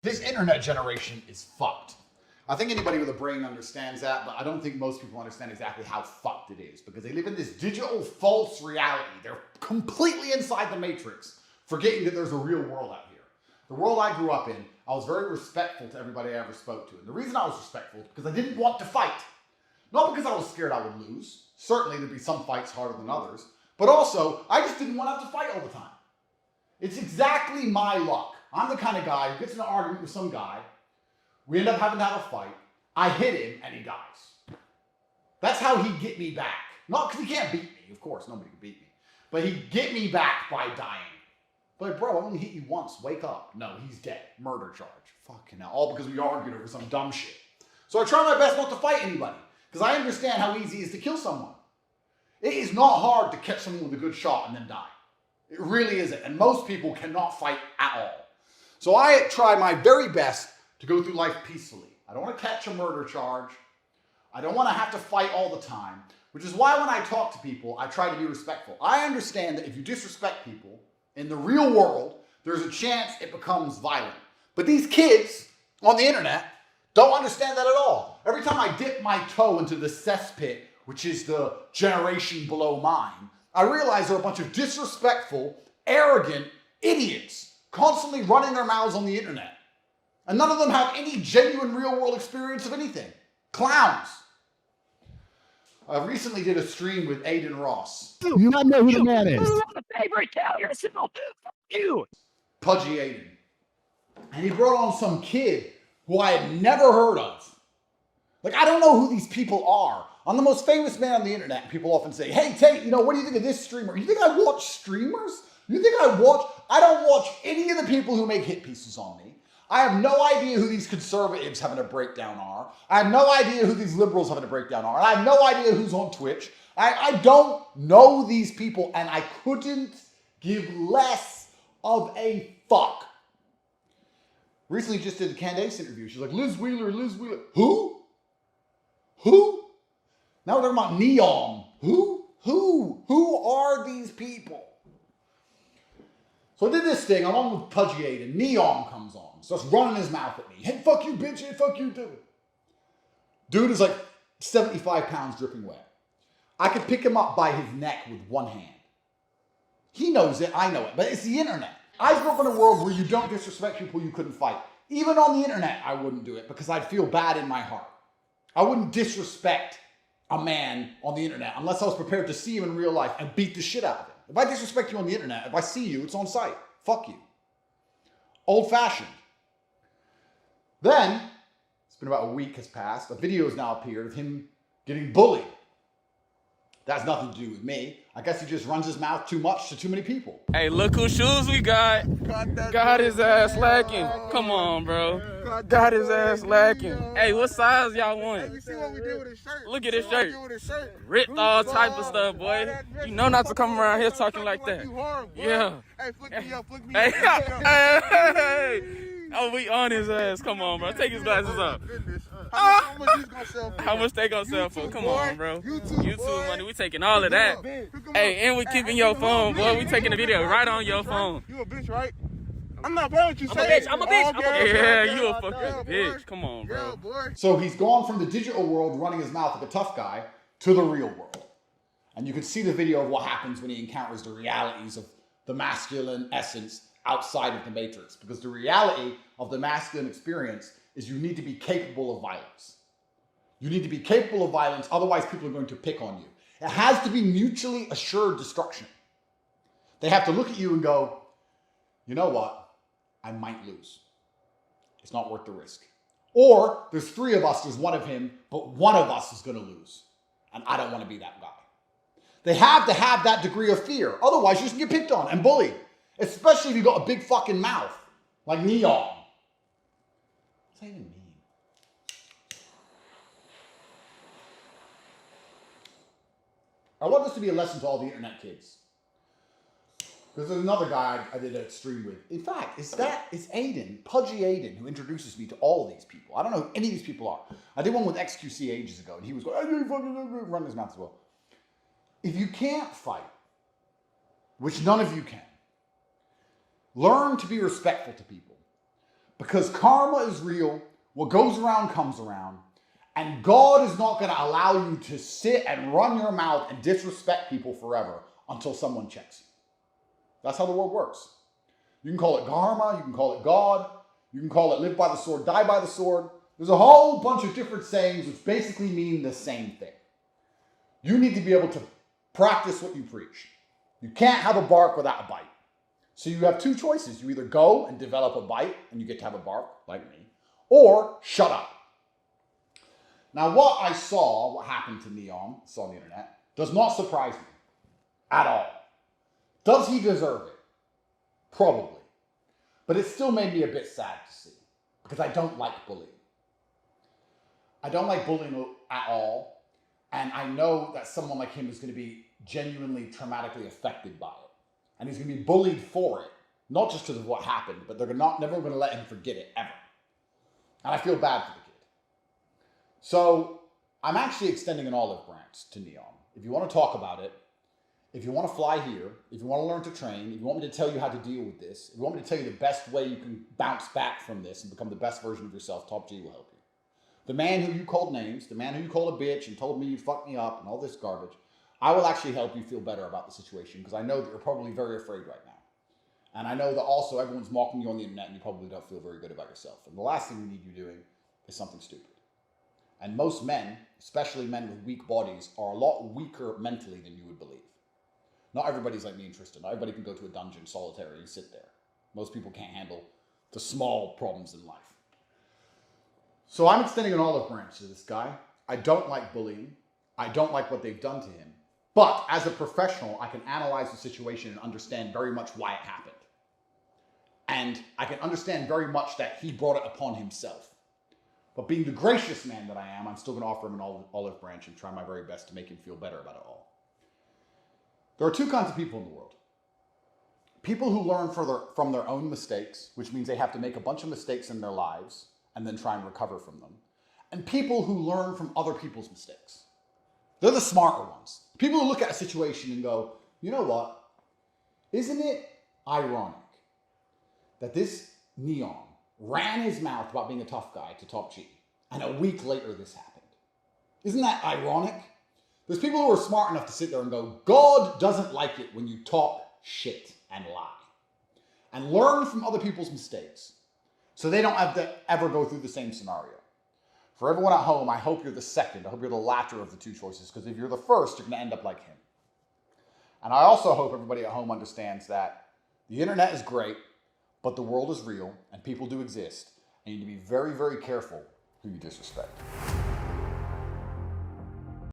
This internet generation is fucked. I think anybody with a brain understands that, but I don't think most people understand exactly how fucked it is because they live in this digital false reality. They're completely inside the matrix, forgetting that there's a real world out here. The world I grew up in, I was very respectful to everybody I ever spoke to. And the reason I was respectful is because I didn't want to fight. Not because I was scared I would lose. Certainly there'd be some fights harder than others. But also, I just didn't want to have to fight all the time. It's exactly my luck. I'm the kind of guy who gets in an argument with some guy. We end up having to have a fight. I hit him and he dies. That's how he'd get me back. Not because he can't beat me. Of course, nobody can beat me. But he'd get me back by dying. But bro, I only hit you once. Wake up. No, he's dead. Murder charge. Fucking hell. All because we argued over some dumb shit. So I try my best not to fight anybody. Because I understand how easy it is to kill someone. It is not hard to catch someone with a good shot and then die. It really isn't. And most people cannot fight at all. So I try my very best to go through life peacefully. I don't want to catch a murder charge. I don't want to have to fight all the time. Which is why when I talk to people, I try to be respectful. I understand that if you disrespect people in the real world, there's a chance it becomes violent. But these kids on the internet don't understand that at all. Every time I dip my toe into the cesspit, which is the generation below mine, I realize they're a bunch of disrespectful, arrogant idiots constantly running their mouths on the internet. And none of them have any genuine real-world experience of anything. Clowns. I recently did a stream with Aiden Ross. You not know who the man is. Favorite, tell yourself. You. Pudgy Aiden. And he brought on some kid who I had never heard of. Like, I don't know who these people are. I'm the most famous man on the internet. People often say, hey, Tate, you know, what do you think of this streamer? You think I watch streamers? You think I don't watch any of the people who make hit pieces on me. I have no idea who these conservatives having a breakdown are. I have no idea who these liberals having a breakdown are. And I have no idea who's on Twitch. I don't know these people, and I couldn't give less of a fuck. Recently just did a Candace interview. She's like, Liz Wheeler. Who? Now we're talking about N3ON. Who are these people? So I did this thing. I'm on with Pudgy Aiden. N3ON comes on. Starts running his mouth at me. Hey, fuck you, bitch. Hey, fuck you, dude. Dude is like 75 pounds dripping wet. I could pick him up by his neck with one hand. He knows it. I know it. But it's the internet. I grew up in a world where you don't disrespect people you couldn't fight. Even on the internet, I wouldn't do it because I'd feel bad in my heart. I wouldn't disrespect a man on the internet unless I was prepared to see him in real life and beat the shit out of him. If I disrespect you on the internet, if I see you, it's on sight. Fuck you. Old-fashioned. Then, it's been about a week has passed, a video has now appeared of him getting bullied. That has nothing to do with me. I guess he just runs his mouth too much to too many people. Hey, look whose shoes we got. Got his ass lacking. Come on, bro. Got his ass lacking. Hey, what size y'all want? Hey, you see what we did with his shirt? Look at his shirt. Ripped all type of stuff, boy. You know not to come around here talking like that. Yeah. Hey, flick me up, flick me Hey, up. hey. Oh, we on his ass. Come on, bro. Take his glasses off. How much these gonna sell for? How much they gonna sell for? Come on, bro. YouTube money. We taking all of that. Hey, Hey, and we keeping your phone, boy. We taking the video right on your phone. You a bitch, right? I'm not playing with you, I'm a bitch. I'm a bitch. Yeah, you a fucking bitch. Come on, Yeah, bro. boy. So he's gone from the digital world running his mouth like a tough guy to the real world. And you can see the video of what happens when he encounters the realities of the masculine essence outside of the matrix. Because the reality of the masculine experience is you need to be capable of violence. You need to be capable of violence, otherwise people are going to pick on you. It has to be mutually assured destruction. They have to look at you and go, you know what? I might lose. It's not worth the risk. Or there's three of us, there's one of him, but one of us is going to lose. And I don't want to be that guy. They have to have that degree of fear. Otherwise, you just get picked on and bullied. Especially if you've got a big fucking mouth, like N3ON. What's that even mean? I want this to be a lesson to all the internet kids. Because there's another guy I did a stream with. In fact, it's Aiden, Pudgy Aiden, who introduces me to all of these people. I don't know who any of these people are. I did one with XQC ages ago, and he was going, running his mouth as well. If you can't fight, which none of you can, learn to be respectful to people. Because karma is real, what goes around comes around, and God is not going to allow you to sit and run your mouth and disrespect people forever until someone checks you. That's how the world works. You can call it karma, you can call it God, you can call it live by the sword, die by the sword. There's a whole bunch of different sayings which basically mean the same thing. You need to be able to practice what you preach. You can't have a bark without a bite. So you have two choices. You either go and develop a bite and you get to have a bark, like me, or shut up. Now what I saw, what happened to N3ON, saw on the internet, does not surprise me at all. Does he deserve it? Probably. But it still made me a bit sad to see, because I don't like bullying. I don't like bullying at all, and I know that someone like him is going to be genuinely traumatically affected by it. And he's going to be bullied for it, not just because of what happened, but they're never going to let him forget it, ever. And I feel bad for the kid. So I'm actually extending an olive branch to N3ON. If you want to talk about it, if you want to fly here, if you want to learn to train, if you want me to tell you how to deal with this, if you want me to tell you the best way you can bounce back from this and become the best version of yourself, Top G will help you. The man who you called names, the man who you called a bitch and told me you fucked me up and all this garbage, I will actually help you feel better about the situation, because I know that you're probably very afraid right now. And I know that also everyone's mocking you on the internet and you probably don't feel very good about yourself. And the last thing we need you doing is something stupid. And most men, especially men with weak bodies, are a lot weaker mentally than you would believe. Not everybody's like me and Tristan. Not everybody can go to a dungeon solitary and sit there. Most people can't handle the small problems in life. So I'm extending an olive branch to this guy. I don't like bullying. I don't like what they've done to him. But as a professional, I can analyze the situation and understand very much why it happened. And I can understand very much that he brought it upon himself. But being the gracious man that I am, I'm still going to offer him an olive branch and try my very best to make him feel better about it all. There are two kinds of people in the world. People who learn from their own mistakes, which means they have to make a bunch of mistakes in their lives and then try and recover from them. And people who learn from other people's mistakes. They're the smarter ones. People who look at a situation and go, you know what? Isn't it ironic that this N3ON ran his mouth about being a tough guy to Top G, and a week later this happened? Isn't that ironic? There's people who are smart enough to sit there and go, God doesn't like it when you talk shit and lie. And learn from other people's mistakes so they don't have to ever go through the same scenario. For everyone at home, I hope you're the second. I hope you're the latter of the two choices, because if you're the first, you're going to end up like him. And I also hope everybody at home understands that the internet is great, but the world is real, and people do exist, and you need to be very, very careful who you disrespect.